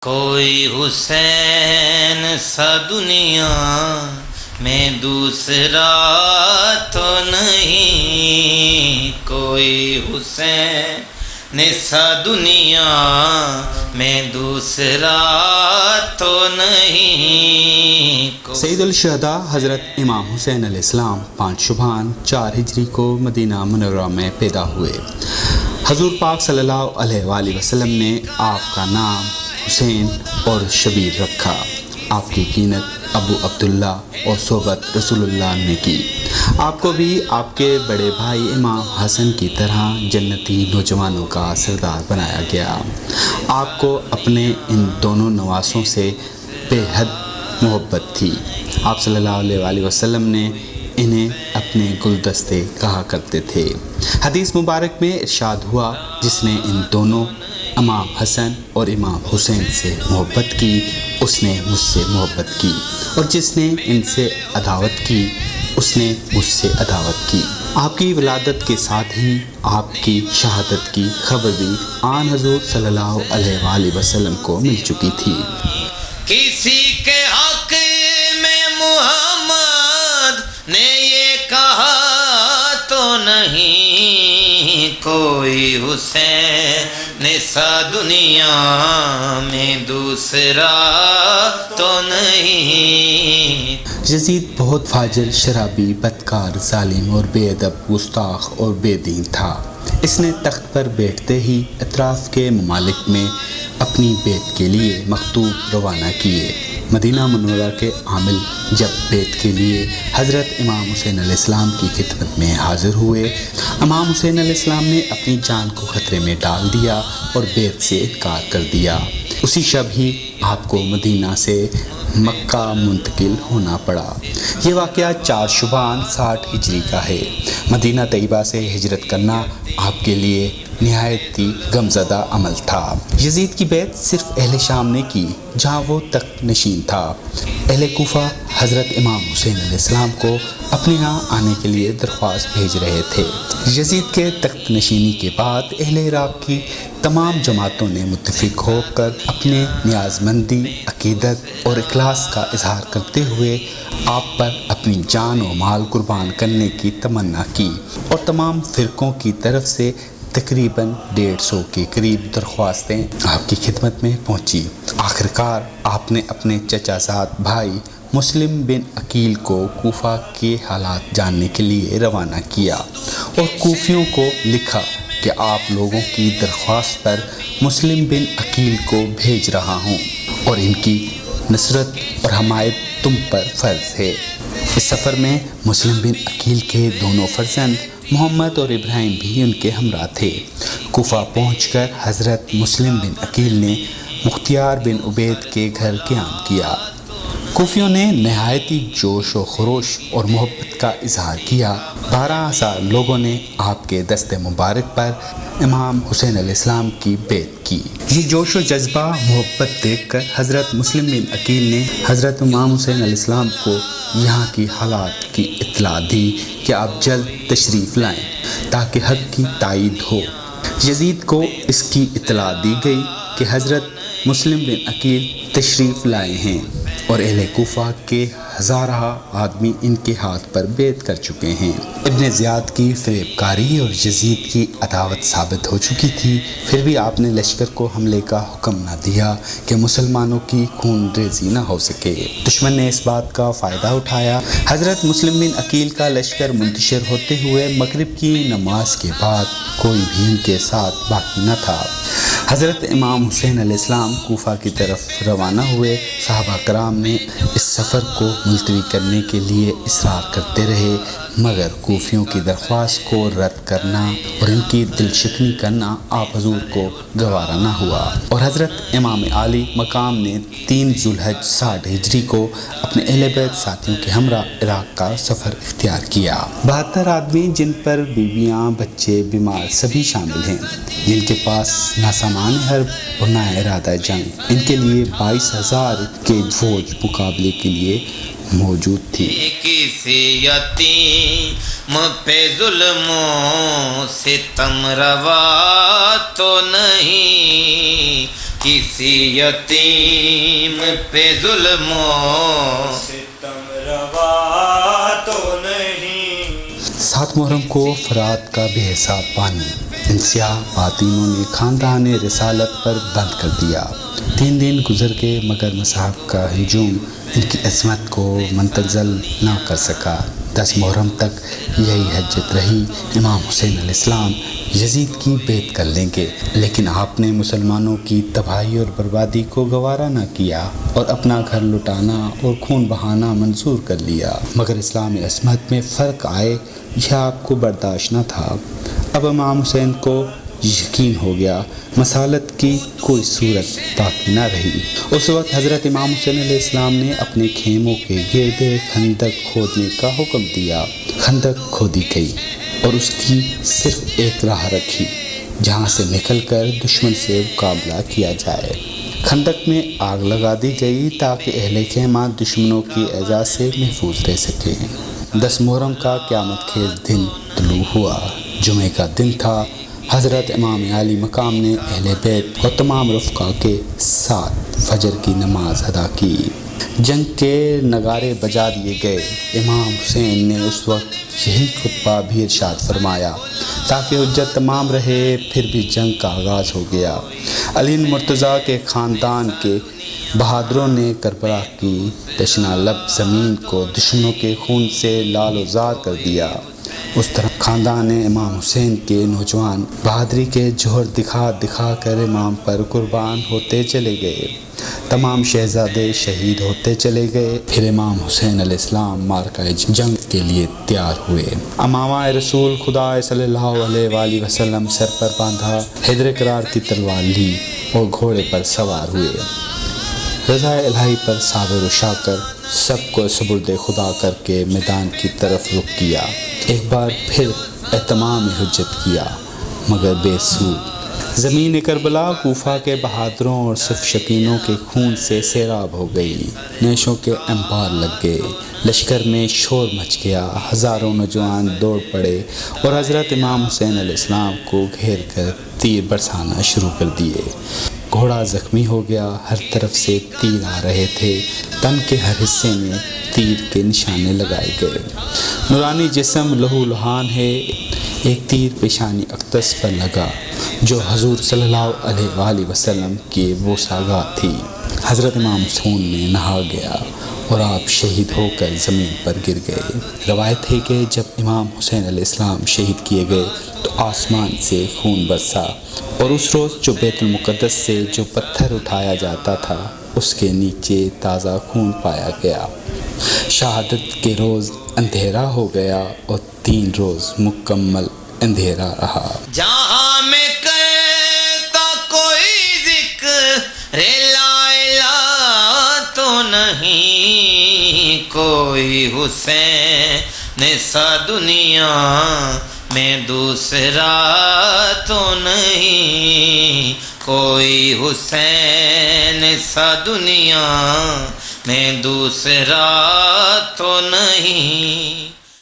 کوئی حسین سا دنیا میں دوسرا تو نہیں، کوئی حسین سا دنیا میں دوسرا تو نہیں۔ سید الشہداء حضرت امام حسین علیہ السلام 5 شعبان 4 ہجری کو مدینہ منورہ میں پیدا ہوئے۔ حضور پاک صلی اللہ علیہ وآلہ وسلم نے آپ کا نام حسین اور شبیر رکھا۔ آپ کی کینت ابو عبداللہ اور صحبت رسول اللہ نے کی۔ آپ کو بھی آپ کے بڑے بھائی امام حسن کی طرح جنتی نوجوانوں کا سردار بنایا گیا۔ آپ کو اپنے ان دونوں نواسوں سے بے حد محبت تھی۔ آپ صلی اللہ علیہ وآلہ وسلم نے انہیں اپنے گلدستے کہا کرتے تھے۔ حدیث مبارک میں ارشاد ہوا، جس نے ان دونوں امام حسن اور امام حسین سے محبت کی اس نے مجھ سے محبت کی، اور جس نے ان سے عداوت کی اس نے مجھ سے عداوت کی۔ آپ کی ولادت کے ساتھ ہی آپ کی شہادت کی خبر بھی آن حضور صلی اللہ علیہ وآلہ وسلم کو مل چکی تھی۔ کسی کے حق میں محمد نے یہ کہا تو نہیں، کوئی حسین سا دنیا میں دوسرا تو نہیں۔ یزید بہت فاجر، شرابی، بدکار، ظالم اور بے ادب، گستاخ اور بے دین تھا۔ اس نے تخت پر بیٹھتے ہی اطراف کے ممالک میں اپنی بیعت کے لیے مکتوب روانہ کیے۔ مدینہ منورہ کے عامل جب بیعت کے لیے حضرت امام حسین علیہ السلام کی خدمت میں حاضر ہوئے، امام حسین علیہ السلام نے اپنی جان کو خطرے میں ڈال دیا اور بیعت سے انکار کر دیا۔ اسی شب ہی آپ کو مدینہ سے مکہ منتقل ہونا پڑا۔ یہ واقعہ 4 شعبان 60 ہجری کا ہے۔ مدینہ طیبہ سے ہجرت کرنا آپ کے لیے نہایت ہی غمزدہ عمل تھا۔ یزید کی بیعت صرف اہل شام نے کی، جہاں وہ تخت نشین تھا۔ اہل کوفہ حضرت امام حسین علیہ السلام کو اپنے ہاں آنے کے لیے درخواست بھیج رہے تھے۔ یزید کے تخت نشینی کے بعد اہل عراق کی تمام جماعتوں نے متفق ہو کر اپنے نیاز مندی، عقیدت اور اخلاص کا اظہار کرتے ہوئے آپ پر اپنی جان و مال قربان کرنے کی تمنا کی، اور تمام فرقوں کی طرف سے تقریباً 150 کے قریب درخواستیں آپ کی خدمت میں پہنچی۔ آخرکار آپ نے اپنے چچا زاد بھائی مسلم بن عقیل کو کوفہ کے حالات جاننے کے لیے روانہ کیا، اور کوفیوں کو لکھا کہ آپ لوگوں کی درخواست پر مسلم بن عقیل کو بھیج رہا ہوں، اور ان کی نصرت اور حمایت تم پر فرض ہے۔ اس سفر میں مسلم بن عقیل کے دونوں فرزند محمد اور ابراہیم بھی ان کے ہمراہ تھے۔ کوفہ پہنچ کر حضرت مسلم بن عقیل نے مختیار بن عبید کے گھر قیام کیا۔ کوفیوں نے نہایت ہی جوش و خروش اور محبت کا اظہار کیا۔ 12,000 لوگوں نے آپ کے دست مبارک پر امام حسین علیہ السلام کی بیعت کی۔ یہ جوش و جذبہ محبت دیکھ کر حضرت مسلم بن عقیل نے حضرت امام حسین علیہ السلام کو یہاں کی حالات کی اطلاع دی کہ آپ جلد تشریف لائیں تاکہ حق کی تائید ہو۔ یزید کو اس کی اطلاع دی گئی کہ حضرت مسلم بن عقیل تشریف لائے ہیں، اور اہل کوفہ کے ہزارہ آدمی ان کے ہاتھ پر بیعت کر چکے ہیں۔ ابن زیاد کی فریب کاری اور یزید کی عداوت ثابت ہو چکی تھی، پھر بھی آپ نے لشکر کو حملے کا حکم نہ دیا کہ مسلمانوں کی خون ریزی نہ ہو سکے۔ دشمن نے اس بات کا فائدہ اٹھایا۔ حضرت مسلم بن عقیل کا لشکر منتشر ہوتے ہوئے مغرب کی نماز کے بعد کوئی بھی ان کے ساتھ باقی نہ تھا۔ حضرت امام حسین علیہ السلام کوفہ کی طرف روانہ ہوئے۔ صحابہ کرام نے اس سفر کو ملتوی کرنے کے لیے اصرار کرتے رہے، مگر کوفیوں کی درخواست کو رد کرنا اور ان کی دل شکنی کرنا آپ حضور کو گوارا نہ ہوا، اور حضرت امام عالی مقام نے 3 ذوالحج 60 ہجری کو اپنے اہل بیت ساتھیوں کے ہمراہ عراق کا سفر اختیار کیا۔ 72 آدمی، جن پر بیویاں، بچے، بیمار سبھی شامل ہیں، جن کے پاس نہ سامان حرب اور نہ ارادہ جنگ، ان کے لیے 22,000 کے فوج مقابلے کے لیے موجود تھی۔ کسی یتیم پہ ظلم و ستم روا تو نہیں، کسی یتیم پہ ظلم و ستم روا تو نہیں. 7 محرم کو فرات کا بے حساب پانی ان سیاہ باطینوں نے خاندان رسالت پر بند کر دیا. 3 دن گزر گئے مگر مصاحب کا ہجوم ان کی عظمت کو منتزل نہ کر سکا. 10 محرم تک یہی حجت رہی. امام حسین علیہ السلام یزید کی بیعت کر لیں گے، لیکن آپ نے مسلمانوں کی تباہی اور بربادی کو گوارا نہ کیا اور اپنا گھر لٹانا اور خون بہانا منظور کر لیا. مگر اسلام عصمت میں فرق آئے یہ آپ کو برداشت نہ تھا. اب امام حسین کو یقین ہو گیا مسالت کی کوئی صورت باقی نہ رہی. اس وقت حضرت امام حسین علیہ السلام نے اپنے خیموں کے گرد خندق کھودنے کا حکم دیا. خندق کھودی گئی اور اس کی صرف ایک راہ رکھی جہاں سے نکل کر دشمن سے مقابلہ کیا جائے. خندق میں آگ لگا دی گئی تاکہ اہل خیمہ دشمنوں کی ایذا سے محفوظ رہ سکیں. 10 محرم کا قیامت خیز دن طلوع ہوا. جمعہ کا دن تھا. حضرت امام عالی مقام نے اہل بیت اور تمام رفقا کے ساتھ فجر کی نماز ادا کی. جنگ کے نگارے بجا دیے گئے. امام حسین نے اس وقت یہی خطبہ بھی ارشاد فرمایا تاکہ حجت تمام رہے. پھر بھی جنگ کا آغاز ہو گیا. علی مرتضیٰ کے خاندان کے بہادروں نے کربلا کی تشنہ لب زمین کو دشمنوں کے خون سے لال و زار کر دیا. اس طرح خاندان امام حسین کے نوجوان بہادری کے جوہر دکھا دکھا کر امام پر قربان ہوتے چلے گئے. تمام شہزادے شہید ہوتے چلے گئے. پھر امام حسین علیہ السلام مارکہ جنگ کے لیے تیار ہوئے. امامہ رسول خدا صلی اللہ علیہ وآلہ وسلم سر پر باندھا، حیدر کرار کی تلوار لی اور گھوڑے پر سوار ہوئے. رضا الہی پر صابر و شاکر سب کو سپرد خدا کر کے میدان کی طرف رخ کیا. ایک بار پھر اہتمام حجت کیا مگر بے سود. زمین کربلا کوفہ کے بہادروں اور صف شکینوں کے خون سے سیراب ہو گئی. نیشوں کے انبار لگ گئے. لشکر میں شور مچ گیا. ہزاروں نوجوان دوڑ پڑے اور حضرت امام حسین علیہ السلام کو گھیر کر تیر برسانا شروع کر دیے. گھوڑا زخمی ہو گیا. ہر طرف سے تیر آ رہے تھے. تن کے ہر حصے میں تیر کے نشانے لگائے گئے. نورانی جسم لہو لہان ہے. ایک تیر پیشانی اقدس پر لگا جو حضور صلی اللہ علیہ وآلہ وسلم کی بوساگاہ تھی. حضرت امام حسین میں نہا گیا اور آپ شہید ہو کر زمین پر گر گئے. روایت ہے کہ جب امام حسین علیہ السلام شہید کیے گئے تو آسمان سے خون برسا اور اس روز جو بیت المقدس سے جو پتھر اٹھایا جاتا تھا اس کے نیچے تازہ خون پایا گیا. شہادت کے روز اندھیرا ہو گیا اور 3 روز مکمل اندھیرا رہا. جہاں میں کرتا کوئی ذکر لا الہ تو نہیں، کوئی حسین سا دنیا میں دوسرا تو نہیں، کوئی حسین سا دنیا میں دوسرا تو نہیں.